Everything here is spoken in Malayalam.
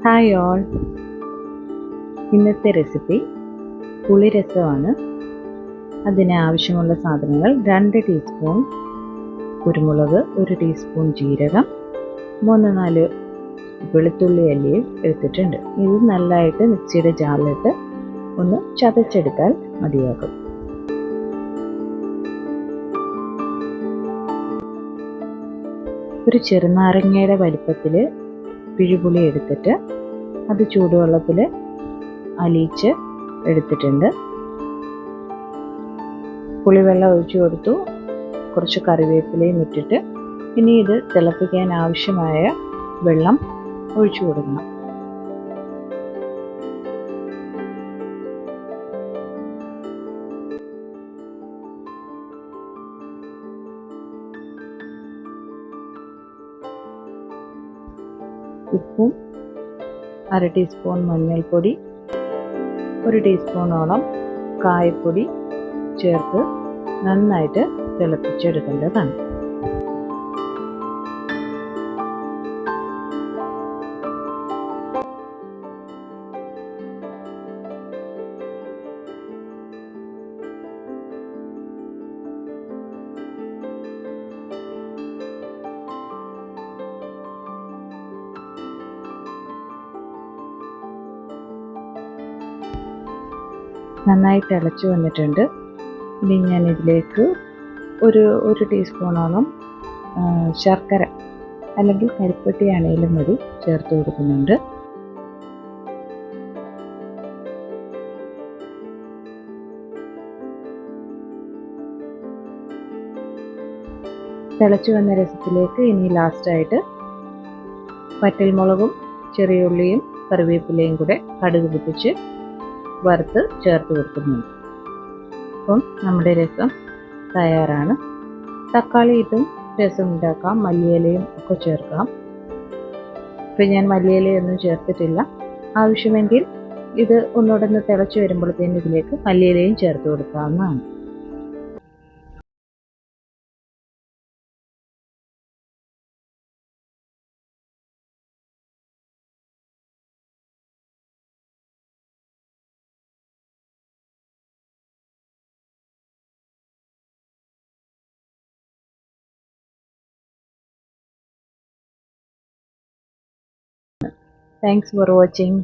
Hi all. ഇന്നത്തെ റെസിപ്പി പുളിരസമാണ്. അതിന് ആവശ്യമുള്ള സാധനങ്ങൾ 2 ടീസ്പൂൺ കുരുമുളക്, 1 ടീസ്പൂൺ ജീരകം, 3-4 വെളുത്തുള്ളി അല്ലിയും എടുത്തിട്ടുണ്ട്. ഇത് നല്ലതായിട്ട് മിക്സിയുടെ ജാറിലിട്ട് ഒന്ന് ചതച്ചെടുത്താൽ മതിയാകും. ഒരു ചെറുനാരങ്ങയുടെ വലിപ്പത്തിൽ പിഴിപുളി എടുത്തിട്ട് അത് ചൂടുവെള്ളത്തിൽ അലിയിച്ച് എടുത്തിട്ടുണ്ട്. പുളിവെള്ളം ഒഴിച്ചു കൊടുത്തു. കുറച്ച് കറിവേപ്പിലയും ഇട്ടിട്ട് ഇനി ഇത് തിളപ്പിക്കാൻ ആവശ്യമായ വെള്ളം ഒഴിച്ചു കൊടുക്കണം. ഉപ്പും 1/2 ടീസ്പൂൺ മഞ്ഞൾപ്പൊടി, 1 ടീസ്പൂണോളം കായപ്പൊടി ചേർത്ത് നന്നായിട്ട് തിളപ്പിച്ചെടുക്കേണ്ടതാണ്. നന്നായി തിളച്ച് വന്നിട്ടുണ്ട്. ഇനി ഞാൻ ഇതിലേക്ക് ഒരു ടീസ്പൂണോളം ശർക്കര അല്ലെങ്കിൽ കരിപ്പെട്ടി ആണെങ്കിലും മതി ചേർത്ത് കൊടുക്കുന്നുണ്ട്. തിളച്ച് വന്ന രസത്തിലേക്ക് ഇനി ലാസ്റ്റായിട്ട് വറ്റൽമുളകും ചെറിയ ഉള്ളിയും കറിവേപ്പിലയും കൂടെ കടുക് പൊട്ടിച്ച് വറുത്ത് ചേർത്ത് കൊടുക്കുന്നുണ്ട്. അപ്പം നമ്മുടെ രസം തയ്യാറാണ്. തക്കാളി ഇട്ടും രസം ഉണ്ടാക്കാം, മല്ലിയിലയും ഒക്കെ ചേർക്കാം. ഇപ്പം ഞാൻ മല്ലിയിലയൊന്നും ചേർത്തിട്ടില്ല. ആവശ്യമെങ്കിൽ ഇത് ഒന്നുകൂടെ തിളച്ച് വരുമ്പോഴത്തേന് ഇതിലേക്ക് മല്ലിയിലയും ചേർത്ത് കൊടുക്കാവുന്നതാണ്. Thanks for watching.